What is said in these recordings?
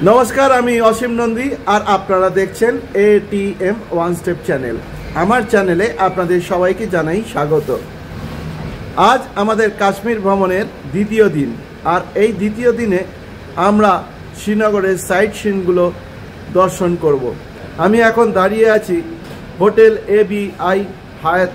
নমস্কার, আমি অসীম নন্দী আর আপনারা দেখছেন ATM ওয়ান স্টেপ চ্যানেল। আমার চ্যানেলে আপনাদের সবাইকে জানাই স্বাগত। আজ আমাদের কাশ্মীর ভ্রমণের দ্বিতীয় দিন, আর এই দ্বিতীয় দিনে আমরা শ্রীনগরের সাইট সিনগুলো দর্শন করব। আমি এখন দাঁড়িয়ে আছি হোটেল ABI হায়াত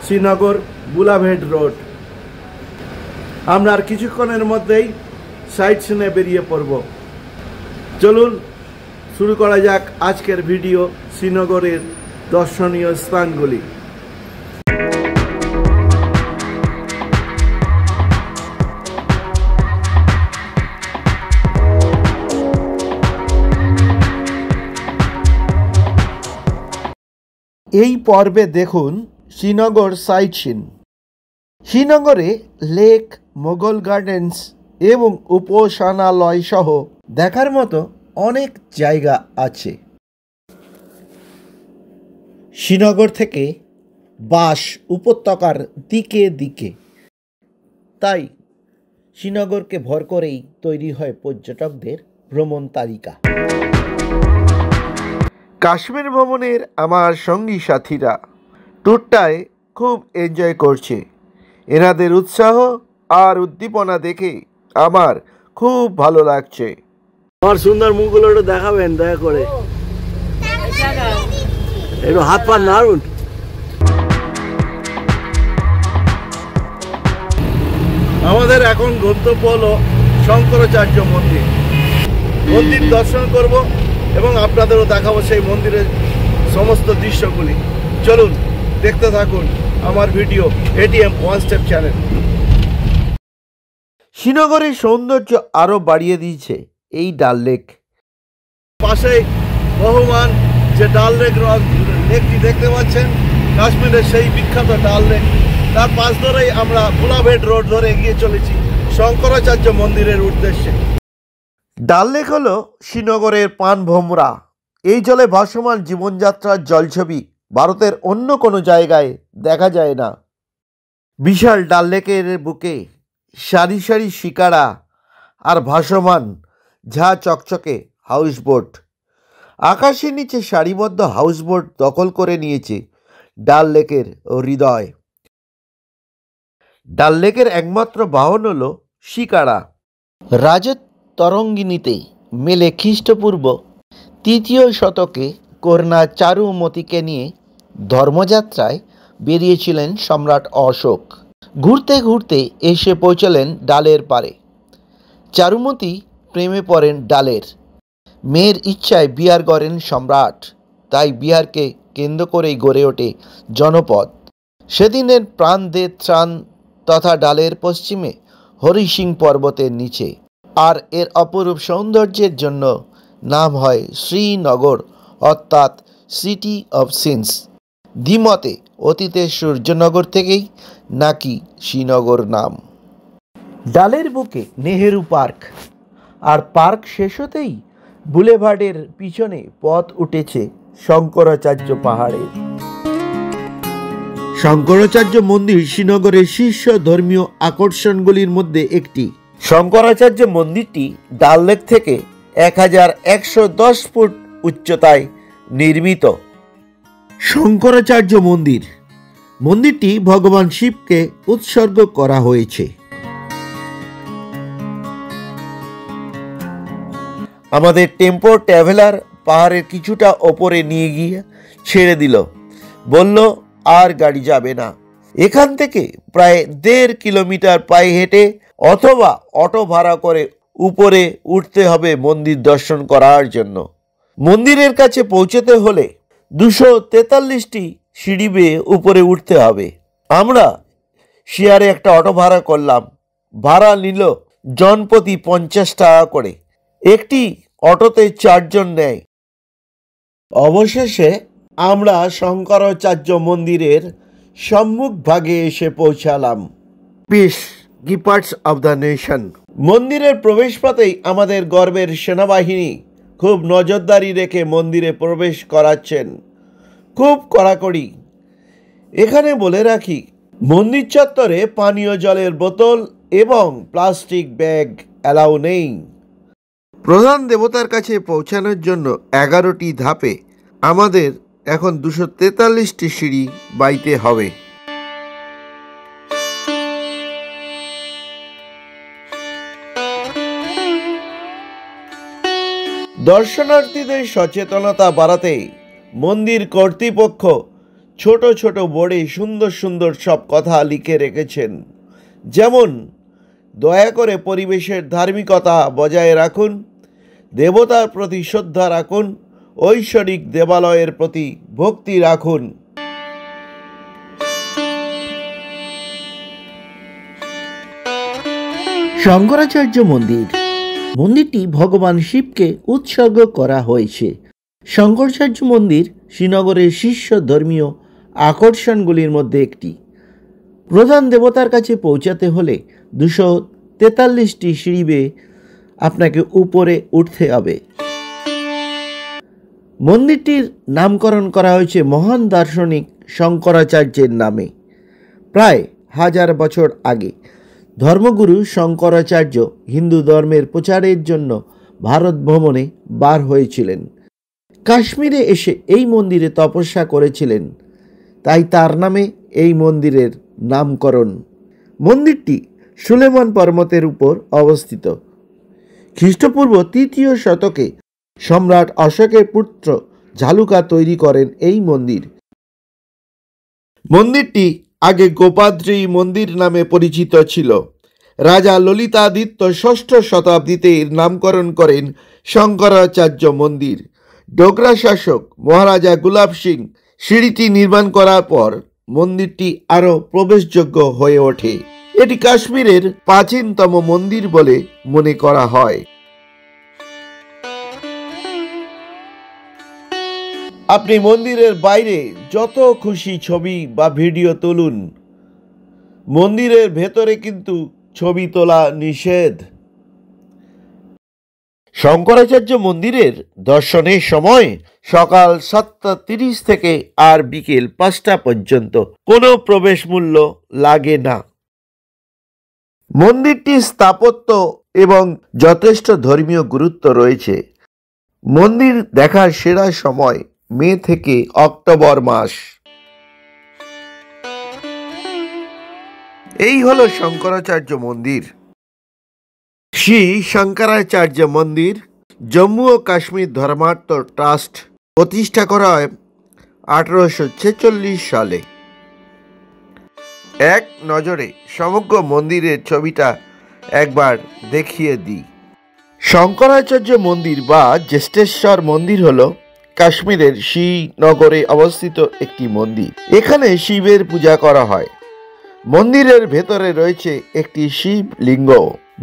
শ্রীনগর বুলাভেড রোড। আমরা আর কিছুক্ষণের মধ্যেই সাইট সিনে বেরিয়ে পড়ব। চলুন শুরু করা যাক আজকের ভিডিও শ্রীনগরের দর্শনীয় স্থানগুলি। এই পর্বে দেখুন শ্রীনগর সাইট সিন। শ্রীনগরে লেক, মোগল গার্ডেন্স এবং উপাসনালয় সহ দেখার মতো অনেক জায়গা আছে। শ্রীনগর থেকে বাস উপত্যকার দিকে দিকে, তাই শ্রীনগরকে ভর করেই তৈরি হয় পর্যটকদের ভ্রমণ তালিকা। কাশ্মীর ভ্রমণের আমার সঙ্গী সাথীরা ট্যুরটায় খুব এনজয় করছে। এনাদের উৎসাহ আর উদ্দীপনা দেখে আমার খুব ভালো লাগছে। আমার সুন্দর মুখগুলো একটু দেখাবেন দয়া করে, একটু হাত পা নাড়ুন। আমাদের এখন গন্তব্য হলো শঙ্করাচার্য মন্দির। মন্দির দর্শন করব এবং আপনাদেরও দেখাবো সেই মন্দিরের সমস্ত দৃশ্যগুলি। চলুন দেখতে থাকুন আমার video ATM one step channel. শ্রীনগরের সৌন্দর্য আরও বাড়িয়ে দিয়েছে এই ডাল লেক। পাশে বহমান যে ডাল লেকটি দেখতে পাচ্ছেন, কাশ্মীরের সেই বিখ্যাত ডাল লেক, তার পাশ ধরেই আমরা বুলাভেড রোড ধরে এগিয়ে চলেছি শঙ্করাচার্য মন্দিরের উদ্দেশ্যে। ডাল লেক হলো শ্রীনগরের প্রাণভোমরা। এই জলে ভাসমান জীবনযাত্রার জলছবি ভারতের অন্য কোনো জায়গায় দেখা যায় না। বিশাল ডাল লেকের বুকে সারি সারি শিকারা আর ভাসমান ঝা চকচকে হাউসবোট। আকাশের নিচে সারিবদ্ধ হাউসবোট দখল করে নিয়েছে ডাল লেকের হৃদয়। ডাল লেকের একমাত্র বাহন হলো শিকারা। রাজত তরঙ্গিনীতে মেলে খ্রিস্টপূর্ব 3য় শতকে কন্যা চারুমতিকে নিয়ে ধর্মযাত্রায় বেরিয়েছিলেন সম্রাট অশোক। ঘুরতে ঘুরতে এসে পৌঁছলেন ডালের পারে। চারুমতি প্রেমে পড়েন ডালের। মেয়ের ইচ্ছায় বিহার গড়েন সম্রাট, তাই বিহারকে কেন্দ্র করেই গড়ে ওঠে জনপদ। সেদিনের প্রাণ দে ত্রাণ তথা ডালের পশ্চিমে হরি সিং পর্বতের নিচে। আর এর অপরূপ সৌন্দর্যের জন্য নাম হয় শ্রীনগর, অর্থাৎ সিটি অফ সিনস। দ্বিমতে অতীতের সূর্যনগর থেকেই নাকি শ্রীনগর নাম। ডালের বুকে নেহেরু পার্ক, আর পার্ক শেষ হতেই বুলেভার্ডের পিছনে পথ উঠেছে শঙ্করাচার্য পাহাড়ে। শঙ্করাচার্য মন্দির শ্রীনগরের শীর্ষ ধর্মীয় আকর্ষণগুলির মধ্যে একটি। শঙ্করাচার্য মন্দিরটি ডাল লেক থেকে 1110 ফুট উচ্চতায় নির্মিত। শঙ্করাচার্য মন্দিরটি ভগবান শিবকে উৎসর্গ করা হয়েছে। আমাদের টেম্পো ট্রাভেলার পাহাড়ের কিছুটা ওপরে নিয়ে গিয়ে ছেড়ে দিল, বলল আর গাড়ি যাবে না। এখান থেকে প্রায় 1.5 কিলোমিটার পায়ে হেঁটে অথবা অটো ভাড়া করে উপরে উঠতে হবে মন্দির দর্শন করার জন্য। মন্দিরের কাছে পৌঁছতে হলে 243টি সিঁড়ি বেয়ে উপরে উঠতে হবে। আমরা শেয়ারে একটা অটো ভাড়া করলাম। ভাড়া নিল জনপ্রতি 50 টাকা করে। একটি অটোতে 4 জন নেয়। অবশেষে আমরা শঙ্করাচার্য মন্দিরের সম্মুখ ভাগে এসে পৌঁছালাম। Piece keepers of the nation. মন্দিরের প্রবেশপথেই আমাদের গর্বের সেনাবাহিনী খুব নজরদারি রেখে মন্দিরে প্রবেশ করাচ্ছেন, খুব কড়াকড়ি। এখানে বলে রাখি, মন্দির চত্বরে পানীয় জলের বোতল এবং প্লাস্টিক ব্যাগ অ্যালাউ নেই। প্রধান দেবতার কাছে পৌঁছানোর জন্য 11টি ধাপে আমাদের এখন 243টি সিঁড়ি বাইতে হবে। দর্শনার্থীদের সচেতনতা বাড়াতে মন্দির কর্তৃপক্ষ ছোট ছোট বোর্ডে সুন্দর সুন্দর সব কথা লিখে রেখেছেন, যেমন দয়া করে পরিবেশের ধার্মিকতা বজায় রাখুন, দেবতার প্রতি শ্রদ্ধা রাখুন, ঐশ্বরিক দেবালয়ের প্রতি ভক্তি রাখুন। শঙ্করাচার্য মন্দির। মন্দিরটি ভগবান শিবকে উৎসর্গ করা হয়েছে। শঙ্করাচার্য মন্দির শ্রীনগরের শীর্ষ ধর্মীয় আকর্ষণগুলির মধ্যে একটি। প্রধান দেবতার কাছে পৌঁছাতে হলে 243টি সিঁড়ি বেয়ে আপনাকে উপরে উঠতে হবে। মন্দিরটির নামকরণ করা হয়েছে মহান দার্শনিক শঙ্করাচার্যের নামে। প্রায় 1000 বছর আগে ধর্মগুরু শঙ্করাচার্য হিন্দু ধর্মের প্রচারের জন্য ভারত ভ্রমণে বার হয়েছিলেন। কাশ্মীরে এসে এই মন্দিরে তপস্যা করেছিলেন, তাই তার নামে এই মন্দিরের নামকরণ। মন্দিরটি সুলেমান পর্বতের উপর অবস্থিত। খ্রিস্টপূর্ব 3য় শতকে সম্রাট অশোকের পুত্র ঝালুকা তৈরি করেন এই মন্দির। মন্দিরটি আগে গোপাদ্রী মন্দির নামে পরিচিত ছিল। রাজা ললিতাদিত্য 6ষ্ঠ শতাব্দীতে এর নামকরণ করেন শঙ্করাচার্য মন্দির। ডোগরা শাসক মহারাজা গুলাব সিং সিঁড়িটি নির্মাণ করার পর মন্দিরটি আরও প্রবেশযোগ্য হয়ে ওঠে। এটি কাশ্মীরের প্রাচীনতম মন্দির বলে মনে করা হয়। আপনি মন্দিরের বাইরে যত খুশি ছবি বা ভিডিও তুলুন, মন্দিরের ভেতরে কিন্তু ছবি তোলা নিষেধ। শঙ্করাচার্য মন্দিরের দর্শনের সময় সকাল 7:30 থেকে আর বিকেল 5টা পর্যন্ত কোনো প্রবেশ মূল্য লাগে না। মন্দিরটির স্থাপত্য এবং যথেষ্ট ধর্মীয় গুরুত্ব রয়েছে। মন্দির দেখার সেরা সময় মে থেকে অক্টোবর মাস। এই হলো শঙ্করাচার্য মন্দির। শ্রী শঙ্করাচার্য মন্দির জম্মু ও কাশ্মীর ধর্মার্থ ট্রাস্ট প্রতিষ্ঠা করা হয় 1846 সালে। এক নজরে সমগ্র মন্দিরের ছবিটা একবার দেখিয়ে দিই। শঙ্করাচার্য মন্দির বা জ্যেষ্ঠেশ্বর মন্দির হল কাশ্মীরের শ্রীনগরে অবস্থিত একটি মন্দির। এখানে শিবের পূজা করা হয়। মন্দিরের ভেতরে রয়েছে একটি শিব লিঙ্গ।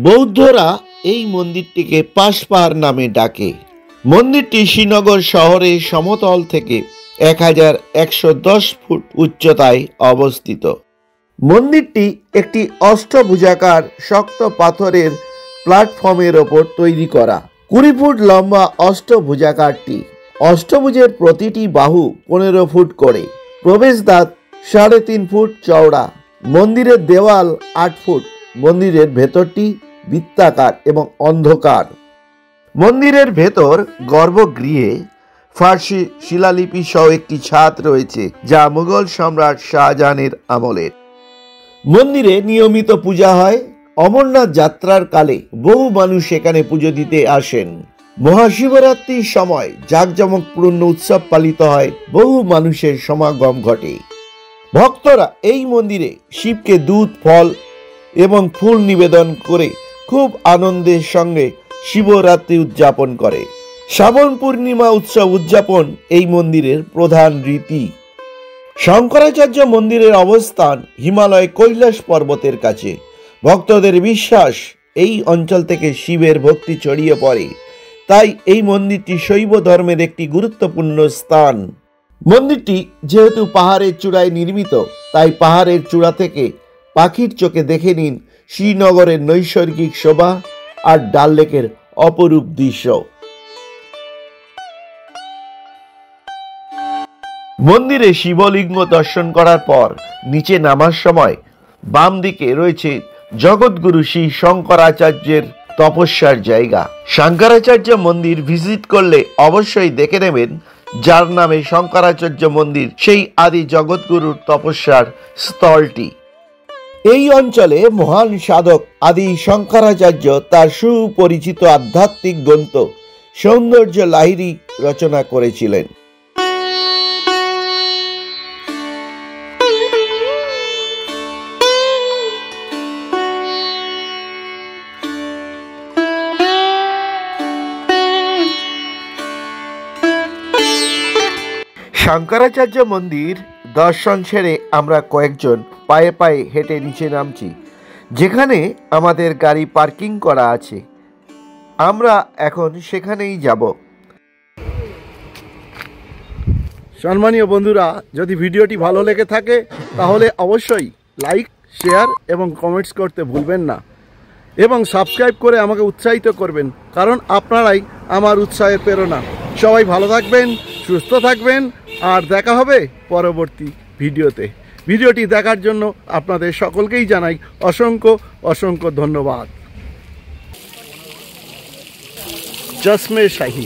বৌদ্ধরা এই মন্দিরটিকে পাশপাহাড় নামে ডাকে। মন্দিরটি শ্রীনগর শহরের সমতল থেকে 1110 ফুট উচ্চতায় অবস্থিত। মন্দিরটি একটি অষ্টভুজাকার শক্ত পাথরের প্ল্যাটফর্মের ওপর তৈরি করা। 20 ফুট লম্বা অষ্টভুজাকারটি। অষ্টভুজের প্রতিটি বাহু 15 ফুট করে। প্রবেশদ্বার 3.5 ফুট চওড়া। মন্দিরের দেওয়াল 8 ফুট। মন্দিরের ভেতরটি বৃত্তাকার এবং অন্ধকার। মন্দিরের ভেতর গর্ভগৃহে ফার্সি শিলালিপি সহ একটি ছাদ রয়েছে, যা মুঘল সম্রাট শাহজাহানের আমলের। মন্দিরে নিয়মিত পূজা হয়। অমরনাথ যাত্রার কালে বহু মানুষ এখানে পুজো দিতে আসেন। মহাশিবরাত্রির সময় জাঁকজমকপূর্ণ উৎসব পালিত হয়, বহু মানুষের সমাগম ঘটে। ভক্তরা এই মন্দিরে শিবকে দুধ, ফল এবং ফুল নিবেদন করে খুব আনন্দের সঙ্গে শিবরাত্রি উদযাপন করে। শ্রাবণ পূর্ণিমা উৎসব উদযাপন এই মন্দিরের প্রধান রীতি। শঙ্করাচার্য মন্দিরের অবস্থান হিমালয় কৈলাস পর্বতের কাছে। ভক্তদের বিশ্বাস এই অঞ্চল থেকে শিবের ভক্তি ছড়িয়ে পড়ে, তাই এই মন্দিরটি শৈব ধর্মের একটি গুরুত্বপূর্ণ স্থান। মন্দিরটি যেহেতু পাহাড়ের চূড়ায় নির্মিত, তাই পাহাড়ের চূড়া থেকে পাখির চোখে দেখে নিন শ্রীনগরের নৈসর্গিক শোভা আর ডাল লেকের অপরূপ দৃশ্য। মন্দিরে শিবলিঙ্গ দর্শন করার পর নিচে নামার সময় বাম দিকে রয়েছে জগৎগুরু শ্রী শঙ্করাচার্যের তপস্যার জায়গা। শঙ্করাচার্য মন্দির ভিজিট করলে অবশ্যই দেখে নেবেন যার নামে শঙ্করাচার্য মন্দির, সেই আদি জগৎগুরুর তপস্যার স্থলটি। এই অঞ্চলে মহান সাধক আদি শঙ্করাচার্য তার সুপরিচিত আধ্যাত্মিক গ্রন্থ সৌন্দর্য লাহিড়ী রচনা করেছিলেন। শঙ্করাচার্য মন্দির দর্শন সেরে আমরা কয়েকজন পায়ে পায়ে হেঁটে নিচে নামছি, যেখানে আমাদের গাড়ি পার্কিং করা আছে। আমরা এখন সেখানেই যাব। সম্মানীয় বন্ধুরা, যদি ভিডিওটি ভালো লেগে থাকে তাহলে অবশ্যই লাইক, শেয়ার এবং কমেন্টস করতে ভুলবেন না, এবং সাবস্ক্রাইব করে আমাকে উৎসাহিত করবেন, কারণ আপনারাই আমার উৎসাহের প্রেরণা। সবাই ভালো থাকবেন, সুস্থ থাকবেন, আর দেখা হবে পরবর্তী ভিডিওতে। ভিডিওটি দেখার জন্য আপনাদের সকলকেই জানাই অসংখ্য অসংখ্য ধন্যবাদ। চশমে শাহী।